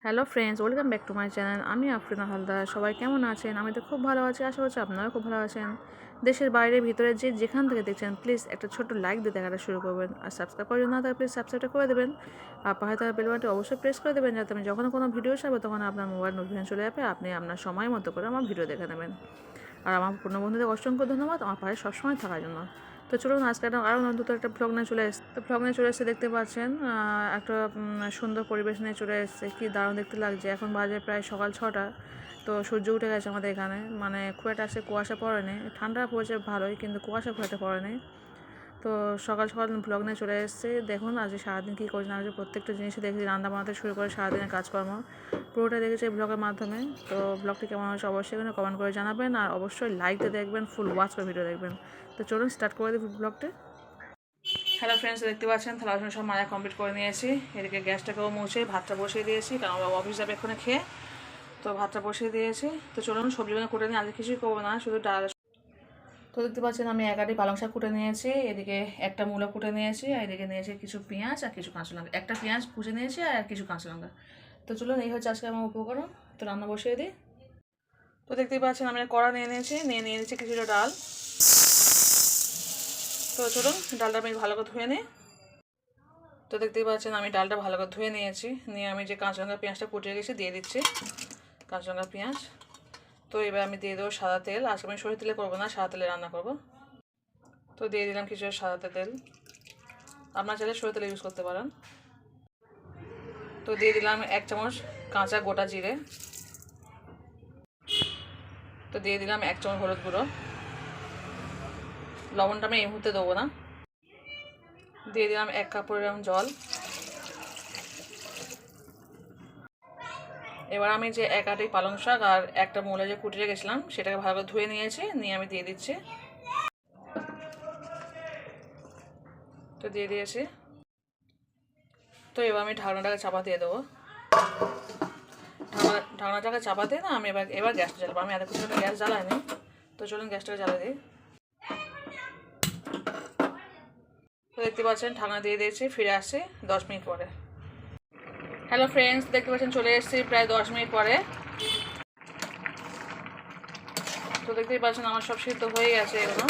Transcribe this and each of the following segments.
Hello friends, welcome back to my channel. আমি আফরিনা হালদার। সবাই কেমন আছেন? আমি তো খুব ভালো আছি, আশা করছি আপনারাও খুব ভালো আছেন। দেশের বাইরে ভিতরে যেখান থেকে দেখছেন, প্লিজ একটা ছোট্ট লাইক দিয়ে দেখাটা শুরু করবেন। আর সাবস্ক্রাইব করার জন্য না প্লিজ সাবস্ক্রাইবটা করে দেবেন। আর পাশে থাকা বেল বাটনটি অবশ্যই প্রেস করে দেবেন, যাতে আমি যখন কোনো ভিডিও ছাড়বো তখন আপনার মোবাইল নোটিফিকেশন চলে যাবে, আপনি আপনার সময় মতো করে আমার ভিডিও দেখে নেবেন। আর আমার পুরনো বন্ধুদের অসংখ্য ধন্যবাদ আমার পাশে সবসময় থাকার জন্য। তো চলুন আজকে আরও নতুন একটা ভ্লগ নিয়ে চলে এসেছে। তো ভ্লগ নিয়ে চলে এসেছে, দেখতে পাচ্ছেন একটা সুন্দর পরিবেশ নিয়ে চলে এসেছে। কি দারুণ দেখতে লাগছে। এখন বাজে প্রায় সকাল 6টা। তো সূর্য উঠে গেছে আমাদের এখানে, মানে খুব একটা আসে কুয়াশা পড়েনি, ঠান্ডা পড়েছে ভালোই, কিন্তু কুয়াশা খুব একটা পড়েনি। তো সকাল সকাল ব্লগ নিয়ে চলে এসেছে। দেখুন আজকে সারাদিন কী করছি না করছি প্রত্যেকটা জিনিসই দেখেছি, রান্না বানাতে শুরু করে সারাদিনের কাজকর্ম পুরোটা দেখেছি এই ব্লগের মাধ্যমে। তো ব্লগটি কেমন হয়েছে অবশ্যই এখানে কমেন্ট করে জানাবেন, আর অবশ্যই লাইক দিয়ে দেখবেন, ফুল ওয়াচ করে ভিডিও দেখবেন। তো চলুন স্টার্ট করে দিই ব্লগটি। হ্যালো ফ্রেন্ডস, দেখতে পাচ্ছেন থালা বাসন সব মাজা কমপ্লিট করে নিয়েছি। এদিকে গ্যাসটাকেও মুছে ভাতটা বসিয়ে দিয়েছি, কারণ বাবা অফিস যাবে এক্ষুনি খেয়ে। তো ভাতটা বসিয়ে দিয়েছি। তো চলুন সবজিগুলো কুটে নিয়ে, আজকে কিছুই করবো না, শুধু ডাল। তো দেখতে পাচ্ছেন আমি একাটি পালং শাক কুটে নিয়েছি, এদিকে একটা মূলো কুটে নিয়েছি, আর এদিকে নিয়েছি কিছু পেঁয়াজ আর কিছু কাঁচা লঙ্কা। একটা পেঁয়াজ কুচে নিয়েছি আর কিছু কাঁচা লঙ্কা। তো চলুন এই হচ্ছে আজকে আমার উপকরণ। তো রান্না বসিয়ে দিই। তো দেখতেই পাচ্ছেন আমি কড়া নিয়ে নিয়েছি কিছুটা ডাল। তো চলুন ডালটা আমি ভালো করে ধুয়ে নিই। তো দেখতেই পাচ্ছেন আমি ডালটা ভালো করে ধুয়ে নিয়েছি, নিয়ে আমি যে কাঁচা লঙ্কা পেঁয়াজটা কুটে রেখেছি দিয়ে দিচ্ছি। কাঁচা লঙ্কা পেঁয়াজ। তো এবার আমি দিয়ে দেবো সাদা তেল। আজকে আমি সরিষার তেলে করবো না, সাদা তেলে রান্না করবো। তো দিয়ে দিলাম কিছু সাদা তেল, আপনার চাইলে সরিষার তেল ইউজ করতে পারেন। তো দিয়ে দিলাম 1 চামচ কাঁচা গোটা জিরে। তো দিয়ে দিলাম 1 চামচ হলুদ গুঁড়ো। লবণটা আমি এই মুহূর্তে দেবো না। দিয়ে দিলাম 1 কাপ পরিমাণ জল। এবার আমি যে এক আটি পালং শাক আর একটা মূলা যে কুটে রেখেছিলাম সেটাকে ভালো করে ধুয়ে নিয়েছি, নিয়ে আমি দিয়ে দিচ্ছি। তো দিয়ে দিয়েছি। তো এবার আমি ঢাকনাটাকে চাপা দিয়ে দেবো। ঢাকনাটাকে চাপা দিয়ে না আমি এবার গ্যাসটা জ্বালাবো। আমি এত কিছু একটা গ্যাস জ্বালাইনি। তো চলুন গ্যাসটাকে জ্বালা দিই। তো দেখতে পাচ্ছেন ঢাকনা দিয়ে দিয়েছি, ফিরে আসছি 10 মিনিট পরে। হ্যালো ফ্রেন্ডস, দেখতে পাচ্ছেন চলে এসেছি প্রায় 10 মিনিট পরে। তো দেখতেই পাচ্ছেন আমার সব সিদ্ধ হয়ে গেছে এগুলো।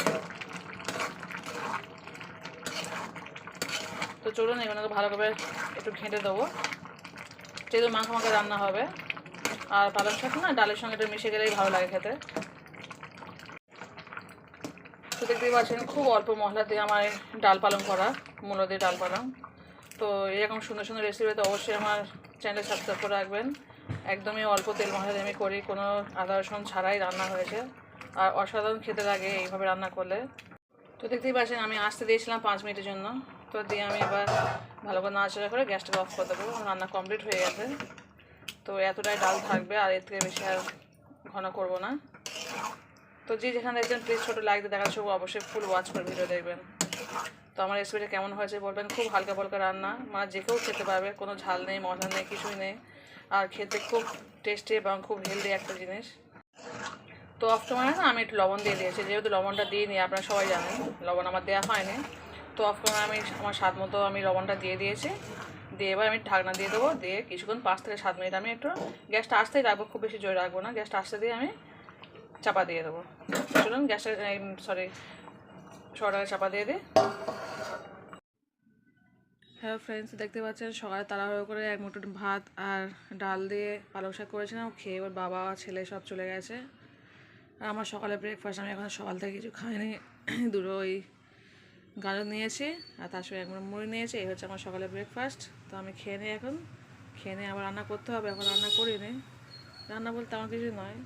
তো চলুন এগুলোকে ভালো করে একটু ঘেঁটে দেবো, যেহেতু মাখা মাখা রান্না হবে। আর পালং শাক না ডালের সঙ্গে একটু মিশে গেলেই ভালো লাগে খেতে। তো দেখতেই পাচ্ছেন খুব অল্প মশলা দিয়ে আমার ডাল পালং করা, মূলো দিয়ে ডাল পালং। তো এরকম সুন্দর সুন্দর রেসিপি তো অবশ্যই আমার চ্যানেলে সাবস্ক্রাইব করে রাখবেন। একদমই অল্প তেল মশলা দিয়ে আমি করি, কোনো আদা রসুন ছাড়াই রান্না হয়েছে, আর অসাধারণ খেতে লাগে এইভাবে রান্না করলে। তো দেখতেই পাচ্ছেন আমি আসতে দিয়েছিলাম 5 মিনিটের জন্য। তো দিয়ে আমি এবার ভালো করে নাড়াচাড়া করে গ্যাসটাকে অফ করে দেবো। রান্না কমপ্লিট হয়ে গেছে। তো এতটাই ডাল থাকবে, আর এর থেকে বেশি আর ঘন করবো না। তো যে যেখানে দেখবেন প্লিজ ছোটো লাইক দিয়ে দেখার সব অবশ্যই ফুল ওয়াচ করে ভিডিও দেখবেন। তো আমার রেসিপিটা কেমন হয়েছে বলবেন। খুব হালকা পালকা রান্না, মানে যে কেউ খেতে পারবে, কোনো ঝাল নেই, মশলা নেই, কিছুই নেই। আর খেতে খুব টেস্টি এবং খুব হেলদি একটা জিনিস। তো অফ ক্যামেরা না আমি একটু লবণ দিয়ে দিয়েছি, যেহেতু লবণটা দিইনি, আপনারা সবাই জানেন লবণ আমার দেওয়া হয়নি। তো অফ ক্যামেরা আমি আমার স্বাদ মতো আমি লবণটা দিয়ে দিয়েছি। দিয়ে এবার আমি ঢাকনা দিয়ে দেবো, দিয়ে কিছুক্ষণ 5 থেকে 7 মিনিট আমি একটু গ্যাসটা আস্তেই রাখবো, খুব বেশি জোরে রাখবো না, গ্যাসটা আস্তে দিয়ে আমি চাপা দিয়ে দেবো। চলুন গ্যাসটা শর্টটাকে চাপা দিয়ে দিই। হ্যালো ফ্রেন্ডস, দেখতে পাচ্ছেন সকালে তাড়াহুড়ো করে 1 মুঠো ভাত আর ডাল দিয়ে পালং শাক করেছিলাম, খেয়ে ওর বাবা ছেলে সব চলে গেছে। আর আমার সকালে ব্রেকফাস্ট আমি এখন সকাল থেকে কিছু খাইনি। দুটো ওই গাজর নিয়েছি আর তার সঙ্গে 1 মুঠো মুড়ি নিয়েছি, এই হচ্ছে আমার সকালে ব্রেকফাস্ট। তো আমি খেয়ে নিই এখন, খেয়ে নিয়ে আবার রান্না করতে হবে। এখন রান্না করিনি, রান্না বলতে আমার কিছুই নয়,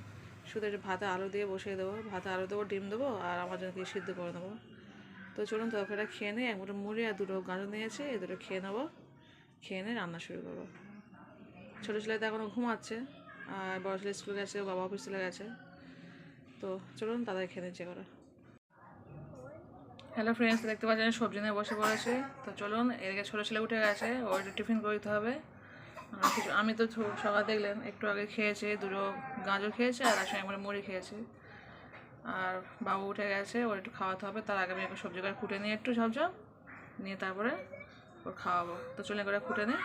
শুধু একটু ভাতে আলু দিয়ে বসিয়ে দেবো, ভাতে আলু দেবো, ডিম দেবো, আর আমার জন্য কিছু সিদ্ধ করে নেবো। তো চলুন তরকারিটা খেয়ে নিই। 1 মুঠো মুড়ি আর 2টো গাজর নিয়েছি, এই দুটো খেয়ে নেবো। খেয়ে নিয়ে রান্না শুরু করবো। ছোটো ছেলেটা এখনও ঘুমাচ্ছে, আর বড় ছেলে স্কুলে গেছে, বাবা অফিস চলে গেছে। তো চলুন তাদের খেয়ে নিচ্ছে করে। হ্যালো ফ্রেন্ডস, দেখতে পাচ্ছেন সবজি নিয়ে বসে পড়েছে। তো চলুন, এদিকে ছোটো ছেলে উঠে গেছে, ওর একটু টিফিন করে দিতে হবে। আমি তো সকাল দেখলেন একটু আগে খেয়েছি, 2টো গাজর খেয়েছে আর তার সঙ্গে আমরা মুড়ি খেয়েছি। আর বাবু উঠে গেছে, ওর একটু খাওয়াতে হবে, তার আগে আমি একটু সবজি করে কুটে নিয়ে একটু ঝপঝপ নিয়ে তারপরে ওর খাওয়াবো। তো চলে করে কুটে নিই।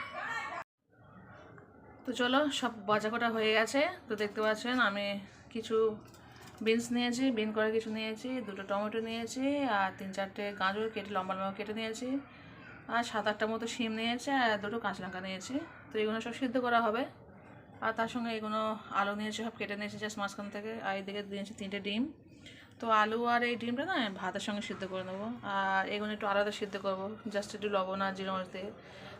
তো চলো, সব বাজা কটা হয়ে গেছে। তো দেখতে পাচ্ছেন আমি কিছু বিনস নিয়েছি, বিন করে কিছু নিয়েছি, 2টো টমেটো নিয়েছি, আর 3-4টে গাজর কেটে লম্বা লম্বা কেটে নিয়েছি, আর 7-8টা মতো শিম নিয়েছি, আর 2টো কাঁচা লঙ্কা নিয়েছি। তো এগুলো সব সিদ্ধ করা হবে। আর তার সঙ্গে এগুলো আলু নিয়েছি, সব কেটে নিয়েছি জাস্ট মাঝখান থেকে। আর এদিকে দিয়েছি 3টে ডিম। তো আলু আর এই ডিমটা না ভাতের সঙ্গে সিদ্ধ করে নেবো। আর এগুলো একটু আলাদা সিদ্ধ করবো, জাস্ট একটু লবণ আর জিরে মরিচ দিয়ে,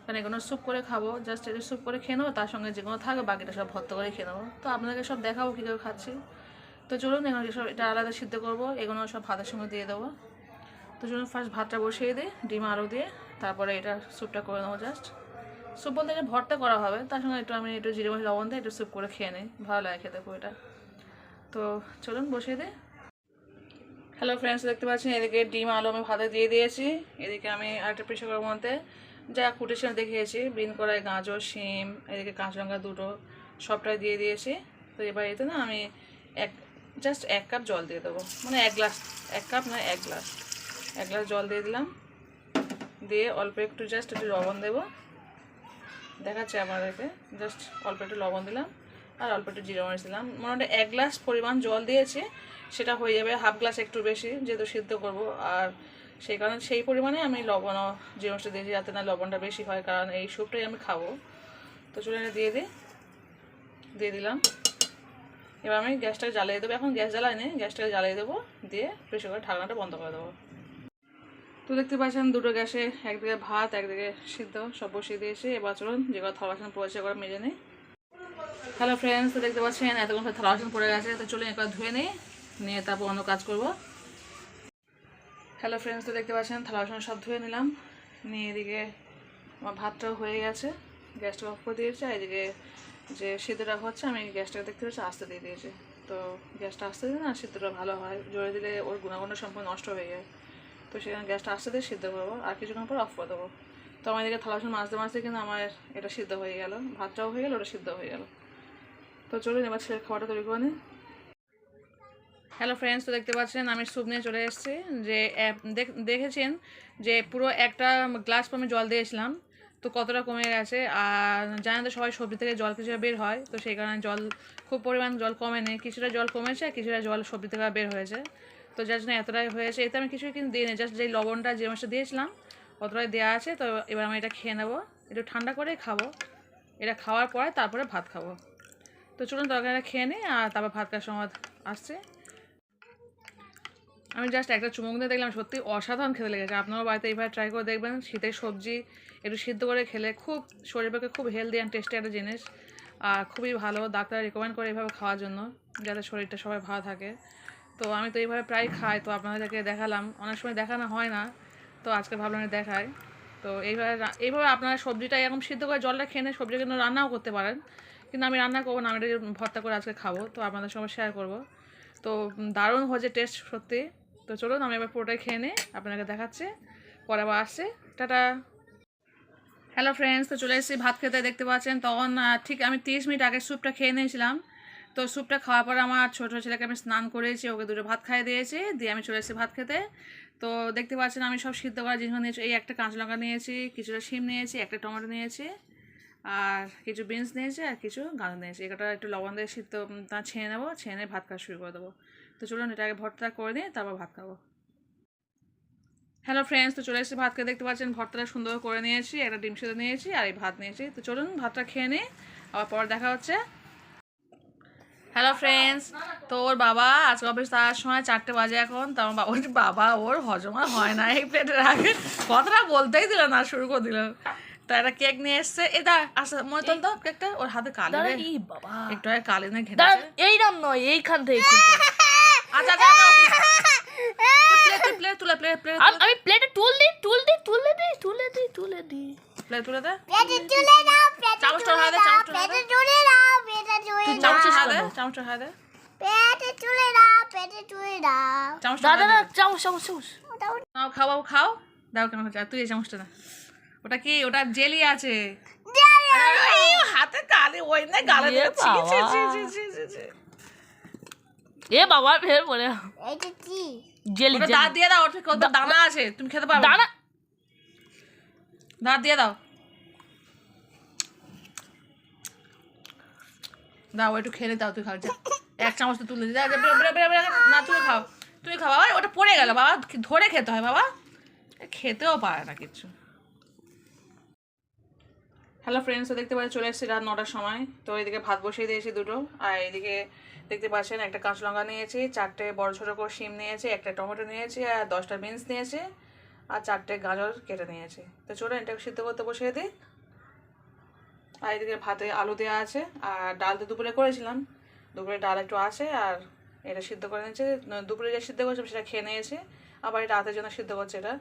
কারণ এগুলো স্যুপ করে খাবো। জাস্ট একটু স্যুপ করে খেয়ে নেবো, তার সঙ্গে যেগুলো থাকবে বাকিটা সব ভর্তা করে খেয়ে নেবো। তো আপনাদেরকে সব দেখাবো কী করে খাচ্ছি। তো চলুন, এখন সব এটা আলাদা সিদ্ধ করবো, এগুলো সব ভাতের সঙ্গে দিয়ে দেবো। তো চলুন ফার্স্ট ভাতটা বসিয়ে দিই ডিম আলু দিয়ে, তারপরে এটা স্যুপটা করে নেবো। জাস্ট স্যুপ বলতে এটা ভর্তা করা হবে, তার সঙ্গে আমি একটু জিরে মরিচ লবণ দিয়ে একটু স্যুপ করে খেয়ে নিই, ভালো লাগে খেতে খুব এটা। তো চলুন বসিয়ে দিই। হ্যালো ফ্রেন্ডস, দেখতে পাচ্ছেন এদিকে ডিম আলু আমি ভাতে দিয়ে দিয়েছি। এদিকে আমি আরেকটা প্রেসার কুকারের মধ্যে যা কুটেছিলাম দেখিয়েছি, বিন কড়াই, গাজর, শিম, এদিকে কাঁচা লঙ্কা 2টো, সবটাই দিয়ে দিয়েছি। তো এবার এতে না আমি জাস্ট 1 কাপ জল দিয়ে দেবো, মানে 1 গ্লাস, 1 কাপ না 1 গ্লাস, 1 গ্লাস জল দিয়ে দিলাম। দিয়ে অল্প একটু জাস্ট একটু লবণ দেবো, দেখাচ্ছে আমাদেরকে। জাস্ট অল্প একটু লবণ দিলাম আর অল্প একটু জিরে মরিচ দিলাম। মোটামুটি 1 গ্লাস পরিমাণ জল দিয়েছি, সেটা হয়ে যাবে। হাফ গ্লাস একটু বেশি, যেহেতু সিদ্ধ করব, আর সেই কারণে সেই পরিমাণে আমি লবণও জিরে মরিচটা দিয়েছি, যাতে না লবণটা বেশি হয়, কারণ এই স্যুপটাই আমি খাবো। তো চলে দিয়ে দিলাম। এবার আমি গ্যাসটাকে জ্বালিয়ে দেবো। এখন গ্যাস জ্বালাইনি, গ্যাসটাকে জ্বালিয়ে দেবো, দিয়ে প্রেসার কুকারের ঢাকনাটা বন্ধ করে দেবো। তো দেখতে পাচ্ছেন 2টো গ্যাসে একদিকে ভাত একদিকে সিদ্ধ সব বসিয়ে দিয়েছি। এবার চলুন যেগুলো থালা বাসন পরিষ্কার করে মেজে নিই। হ্যালো ফ্রেন্ডস, তো দেখতে পাচ্ছেন এতক্ষণ থালা বাসন পড়ে গেছে। তো চলুন একবার ধুয়ে নিয়ে তারপর অন্য কাজ করব। হ্যালো ফ্রেন্ডস, তো দেখতে পাচ্ছেন থালা বাসন সব ধুয়ে নিলাম, নিয়ে এদিকে আমার ভাতটাও হয়ে গেছে, গ্যাসটা অফ করে দিয়েছি। আর এদিকে যে সিদ্ধটা হচ্ছে, আমি গ্যাসটাকে দেখতে পাচ্ছি আস্তে দিয়ে দিয়েছি। তো গ্যাসটা আস্তে দিলে না সিদ্ধটা ভালো হয়, জোরে দিলে ওর গুণাগুণ সম্পূর্ণ নষ্ট হয়ে যায়। তো সেখানে গ্যাসটা আস্তে দিয়ে সিদ্ধ করবো, আর কিছুক্ষণ পর অফ করে দেবো। তো আমার এদিকে থালা বাসন মাজতে কিন্তু আমার এটা সিদ্ধ হয়ে গেল, ভাতটাও হয়ে গেল, ওটা সিদ্ধ হয়ে গেল। তো চলুন এবার ছেলের খাবারটা তৈরি করে নিই। হ্যালো ফ্রেন্ডস, তো দেখতে পাচ্ছেন আমি স্যুপ নিয়ে চলে এসেছি। যে দেখেছেন যে পুরো একটা গ্লাস আমি জল দিয়েছিলাম, তো কতটা কমে গেছে। আর জানেন তো সবাই সবজি থেকে জল কিছুটা বের হয়, তো সেই কারণে জল খুব পরিমাণ জল কমে নেই, কিছুটা জল কমেছে আর কিছুটা জল সবজি থেকে বের হয়েছে। তো যার জন্য এতটাই হয়েছে। এতে আমি কিছুই কিন্তু দিইনি, জাস্ট যেই লবণটা যে মাসে দিয়েছিলাম অতটাই দেওয়া আছে। তো এবার আমি এটা খেয়ে নেবো, একটু ঠান্ডা করে খাবো। এটা খাওয়ার পরে তারপরে ভাত খাবো। তো চলুন তরকারিটা খেয়ে নিই, আর তারপর ভাত খাওয়ার সময় আসছে। আমি জাস্ট একটা চুমুক দিয়ে দেখলাম, সত্যি অসাধারণ খেতে লেগেছে। আপনারাও বাড়িতে এইভাবে ট্রাই করে দেখবেন। শীতের সবজি একটু সিদ্ধ করে খেলে খুব শরীরের পক্ষে খুব হেলদি অ্যান্ড টেস্টি একটা জিনিস, আর খুবই ভালো। ডাক্তার রিকমেন্ড করে এইভাবে খাওয়ার জন্য, যাতে শরীরটা সবাই ভালো থাকে। তো আমি তো এইভাবে প্রায় খাই, তো আপনাদেরকে দেখালাম। অনেক সময় দেখানো হয় না, তো আজকে ভাবলাম দেখাই। তো এইভাবে আপনারা সবজিটা এরকম সিদ্ধ করে জলটা খেয়ে নিয়ে সবজি কিন্তু রান্নাও করতে পারেন, কিন্তু আমি রান্না করবো না, আমি এটা ভর্তা করে আজকে খাবো। তো আপনাদের সঙ্গে শেয়ার করবো। তো দারুণ হয়েছে টেস্ট সত্যি। তো চলুন আমি এবার পুরোটাই খেয়ে নিই, আপনাকে দেখাচ্ছি, পরে আবার আসছে। টাটা। হ্যালো ফ্রেন্ডস, তো চলে এসেছি ভাত খেতে। দেখতে পাচ্ছেন তখন ঠিক আমি 30 মিনিট আগে স্যুপটা খেয়ে নিয়েছিলাম। তো স্যুপটা খাওয়ার পর আমার ছোটো ছেলেকে আমি স্নান করেছি, ওকে 2টো ভাত খাইয়ে দিয়েছি, দিয়ে আমি চলে এসেছি ভাত খেতে। তো দেখতে পাচ্ছেন আমি সব সিদ্ধ করা জিনিস নিয়েছি। এই একটা কাঁচা লঙ্কা নিয়েছি, কিছুটা শিম নিয়েছি, একটা টমেটো নিয়েছি, আর কিছু বিনস নিয়েছি, আর কিছু গাজর নিয়েছি। এটা একটু লবণ দিয়ে সিদ্ধ তা ছেড়ে নেবো, ছেড়ে নিয়ে ভাত খাওয়া শুরু করে দেবো। তো চলুন এটা আগে ভর্তা করে নিই, তারপর ভাত খাবো। হ্যালো ফ্রেন্ডস, তো চলে এসেছি ভাত খেয়ে। দেখতে পাচ্ছেন ভর্তাটা সুন্দর করে নিয়েছি, একটা ডিম সিদ্ধ নিয়েছি আর এই ভাত নিয়েছি। তো চলুন ভাতটা খেয়ে নিই, আবার পর দেখা হচ্ছে। হ্যালো ফ্রেন্ডস, তো ওর বাবা আজকে অফিস তার সময় 4টে বাজে এখন। তো আমার বাবা ওর হজম হয় না এই প্লেটের আগে, কথাটা বলতেই দিল না, শুরু করে দিল। তো একটা কেক নিয়ে এসছে, এটা আসলে মনে চল তো কেকটা, ওর হাতে কালি একটু আগে কালি না ঘেটে এই নাম নয়, এইখান থেকে আচ্ছা প্লেট তুলে আমি প্লেটে তুলে দিই প্লেট তুলে দে, চামচটা হাতে দে, চামচটা হাতে দে, নাও খাও বাবু খাও, দাও কেমন হচ্ছে। তুই এই চামচটা না, ওটা কি, ওটা জেলি আছে হাতে কালি, ওই না গালে এ বাবা ফের বলে জেলি দাঁত দিয়ে দাও, ওটা দানা আছে, তুমি খেতে পারবে দানা, দাঁত দিয়ে দাও। দাও একটু খেলে দাও, তুই খাও যা। এক চামচ তো তুলে দিই, না তুই খাও, তুই খাও বাবা, ওটা পড়ে গেল বাবা, ধরে খেতে হয় বাবা, খেতেও পারে না কিছু। হ্যালো ফ্রেন্ডস, দেখতে পাচ্ছি চলে এসেছি রাত 9টার সময়। তো এদিকে ভাত বসিয়ে দিয়েছি দুটো, আর এদিকে দেখতে পাচ্ছেন একটা কাঁচা লঙ্কা নিয়েছি, 4টে বড় ছোটো করে শিম নিয়েছি, একটা টমেটো নিয়েছি, আর 10টা বিনস নিয়েছি, আর 4টে গাজর কেটে নিয়েছি। তো চলো এটা সিদ্ধ করতে বসিয়ে দিই। আর এদিকে ভাতে আলু দেওয়া আছে, আর ডাল তো দুপুরে করেছিলাম, দুপুরে ডাল একটু আছে, আর এটা সিদ্ধ করে নিয়েছি। দুপুরে যে সিদ্ধ করেছিলাম সেটা খেয়ে নিয়েছি, আবার এটা রাতের জন্য সিদ্ধ করছে এটা।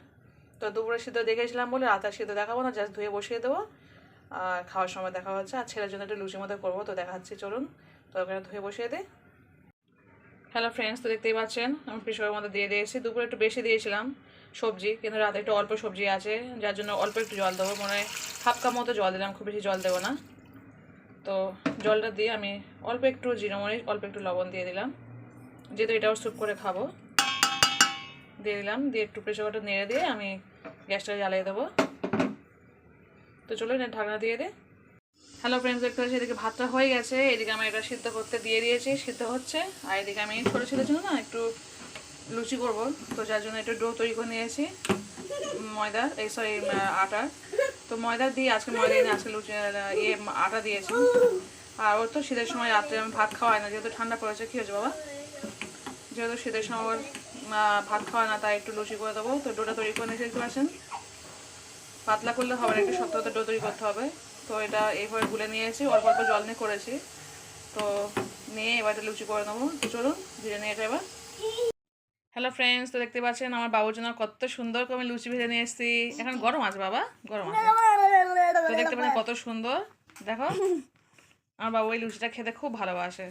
তো দুপুরে সিদ্ধ দেখেছিলাম বলে রাতের সিদ্ধ দেখাবো না, জাস্ট ধুয়ে বসিয়ে দেবো, আর খাওয়ার সময় দেখা হচ্ছে। আর ছেলের জন্য একটু লুচির মতো করবো, তো দেখাচ্ছি চলুন। তো ওখানে ধুয়ে বসিয়ে দিই। হ্যালো ফ্রেন্ডস, তো দেখতেই পাচ্ছেন আমি প্রেশারের মধ্যে দিয়ে দিয়েছি। দুপুরে একটু বেশি দিয়েছিলাম সবজি, কিন্তু রাতে একটু অল্প সবজি আছে, যার জন্য অল্প একটু জল দেবো, মনে হয় হাফ কাপ মতো জল দিলাম, খুব বেশি জল দেবো না। তো জলটা দিয়ে আমি অল্প একটু জিরা মরিচ, অল্প একটু লবণ দিয়ে দিলাম, যেহেতু এটাও স্যুপ করে খাবো, দিয়ে দিলাম। দিয়ে একটু প্রেশার কুকারটা নেড়ে দিয়ে আমি গ্যাসটা জ্বালিয়ে দেবো। তো চলো এটা ঢাকনা দিয়ে দিই। হ্যালো ফ্রেন্ডস, দেখতে পাচ্ছি এদিকে ভাতটা হয়ে গেছে, এদিকে আমি এটা সিদ্ধ করতে দিয়ে দিয়েছি, সিদ্ধ হচ্ছে। আর এদিকে আমি ছোটো ছেলের জন্য না একটু লুচি করব, তো যার জন্য একটু ডো তৈরি করে নিয়েছি ময়দার, আটার। তো ময়দা দিয়ে আজকে ময়দা এনে আজকে লুচি আটা দিয়েছি। আর ওর তো শীতের সময় রাত্রে আমি ভাত খাওয়াই না, যেহেতু ঠান্ডা পড়েছে। কী হয়েছে বাবা? যেহেতু শীতের সময় ওর ভাত খাওয়ায় না, তাই একটু লুচি করে দেবো। তো ডোটা তৈরি করে নিয়েছি, দেখতে পাচ্ছেন। পাতলা করলে হবে না, একটু শক্ত হতে ডো তৈরি করতে হবে। তো এটা এইভাবে গুলে নিয়েছি, অল্প অল্প জল নিয়ে করেছি। তো নিয়ে এবার এটা লুচি করে নেবো। তো চলুন ধীরে নিয়ে এটা এবার। হ্যালো ফ্রেন্ডস, তো দেখতে পাচ্ছেন আমার বাবুর জন্য কত সুন্দর করে আমি লুচি ভেজে নিয়ে এসেছি। এখন গরম আছে বাবা, গরম আছে। তো দেখতে পাচ্ছেন কত সুন্দর, দেখো। আমার বাবু এই লুচিটা খেতে খুব ভালোবাসে,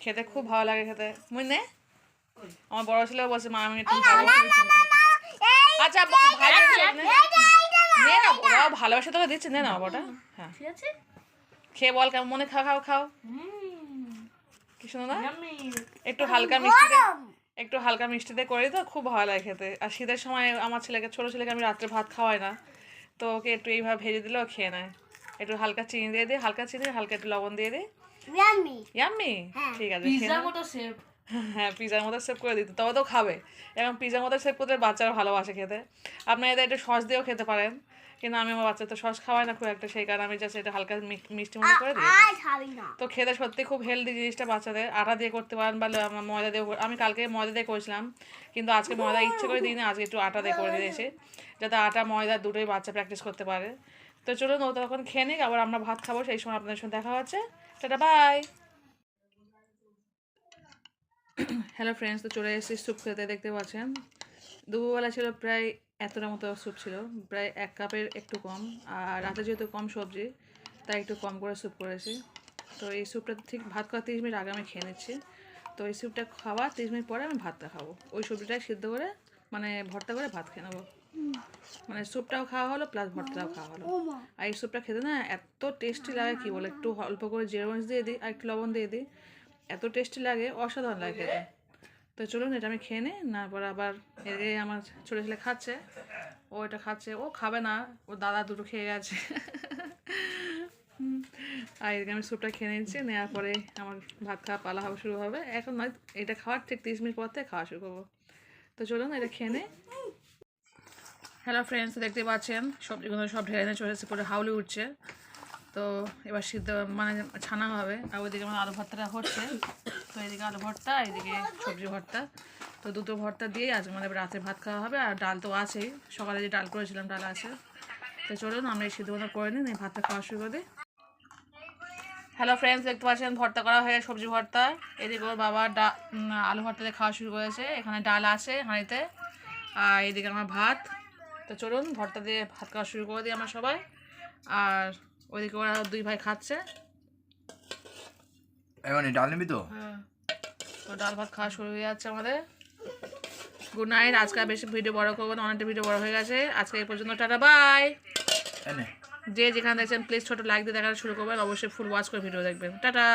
খেতে খুব ভালো লাগে খেতে। বুঝলে আমার বড় ছেলেও বলছে মা আমি একটু খাবো। আচ্ছা নে না বাবা, ভালোবাসা তোকে দিচ্ছে, নে না বাবাটা। হ্যাঁ ঠিক আছে, খেয়ে বল কেমন মনে, খাও খাও খাও। কি শোনো না, একটু হালকা মিষ্টিতে, একটু হালকা মিষ্টিতে করি তো খুব ভালো লাগে খেতে। আর শীতের সময় আমার ছেলেকে, ছোটো ছেলেকে আমি রাত্রে ভাত খাওয়াই না, তো ওকে একটু এইভাবে ভেজে দিলেও খেয়ে নেয়। একটু হালকা চিনি দিয়ে দিই, হালকা চিনি, হালকা একটু লবণ দিয়ে দিই। ইয়াম্মি, ঠিক আছে। পিৎজার মতো শেপ। হ্যাঁ, পিৎজার মতো সেভ করে দিতে, তবে তো খাবে। এখন পিৎজার মতো সেভ করতে বাচ্চারা ভালোবাসে খেতে। আপনারা এদের একটু সস দিয়েও খেতে পারেন, কিন্তু আমি আমার বাচ্চা তো সস খাওয়াই না খুব একটা, সেই কারণে আমি জাস্ট এটা হালকা মিষ্টি মতো করে দিই। তো খেতে সত্যি খুব হেলদি জিনিসটা বাচ্চাদের। আটা দিয়ে করতে পারেন বা ময়দা দিয়ে। আমি কালকে ময়দা দিয়ে করেছিলাম, কিন্তু আজকে ময়দা ইচ্ছে করে দিই না, আজকে একটু আটা দিয়ে করে দিয়েছি, যাতে আটা ময়দা দুটোই বাচ্চা প্র্যাকটিস করতে পারে। তো চলুন ও তখন খেয়ে নিক, আবার আমরা ভাত খাবো, সেই সময় আপনাদের সঙ্গে দেখা হচ্ছে। Tata, by. হ্যালো ফ্রেন্ডস, তো চলে এসেছি স্যুপ খেতে, দেখতে পাচ্ছেন। দুপুরবেলা ছিল প্রায় এতটা মতো স্যুপ ছিল, প্রায় 1 কাপের একটু কম। আর রাতে যেহেতু কম সবজি, তাই একটু কম করে স্যুপ করেছি। তো এই স্যুপটা ঠিক ভাত খাওয়া 30 মিনিট আগে আমি খেয়ে নিচ্ছি। তো এই স্যুপটা খাওয়া 30 মিনিট পরে আমি ভাতটা খাবো, ওই সবজিটাই সিদ্ধ করে মানে ভর্তা করে ভাত খেয়ে নেবো। মানে স্যুপটাও খাওয়া হলো প্লাস ভর্তাটাও খাওয়া হলো। আর এই স্যুপটা খেতে না এত টেস্টি লাগে কি বলে, একটু অল্প করে জিরা মরিচ দিয়ে দিই আর একটু লবণ দিয়ে দিই, এত টেস্টি লাগে, অসাধারণ লাগে খেতে। তো চলুন এটা আমি খেয়ে নিই, তারপর আবার এদিকে আমার ছোটো ছেলে খাচ্ছে, ও এটা খাচ্ছে, ও খাবে না, ও দাদা দুটো খেয়ে গেছে। আর এদিকে আমি স্যুপটা খেয়ে নিচ্ছি, নেওয়ার পরে আমার ভাত খাওয়া পালা খাওয়া শুরু হবে। এখন নয়, এটা খাওয়ার ঠিক 30 মিনিট পর থেকে খাওয়া শুরু করবো। তো চলুন এটা খেয়ে নিই। হ্যালো ফ্রেন্ডস, দেখতে পাচ্ছেন সবজিগুলো সব ঢেলে নিয়ে চলে এসেছে, পরে হাউলে উঠছে। তো এবার সিদ্ধ মানে ছানা হবে। আর ওইদিকে আমার আলু ভর্তাটা হচ্ছে। তো এদিকে আলু ভর্তা, এদিকে সবজি ভর্তা। তো দুটো ভর্তা দিয়েই আজ আমাদের রাতে ভাত খাওয়া হবে। আর ডাল তো আছেই, সকালে যে ডাল করেছিলাম ডাল আছে। তো চলুন আমরা এই সিদ্ধ ভর্তা করে নিন, এই ভাতটা খাওয়া শুরু করে দিই। হ্যালো ফ্রেন্ডস, দেখতে পাচ্ছেন ভর্তা করা হয়ে সবজি ভর্তা। এদিকে ওর বাবা আলু ভর্তা দিয়ে খাওয়া শুরু করেছে। এখানে ডাল আছে হাঁড়িতে, আর এদিকে আমার ভাত। তো চলুন ভর্তা দিয়ে ভাত খাওয়া শুরু করে দিই আমরা সবাই। আর ওইদিকে ওরা 2 ভাই খাচ্ছে। ডাল নিবি তো? হ্যাঁ, তো ডাল ভাত খাওয়া শুরু হয়ে যাচ্ছে আমাদের। Good night. আজকে বেশি ভিডিও বড় করবো না, অনেকটা ভিডিও বড় হয়ে গেছে। আজকে এই পর্যন্ত, টাটা, বাই। যে যেখানে দেখছেন প্লিজ ছোটো লাইক দিয়ে দেখা শুরু করবেন, অবশ্যই ফুল ওয়াচ করে ভিডিও দেখবেন। টাটা।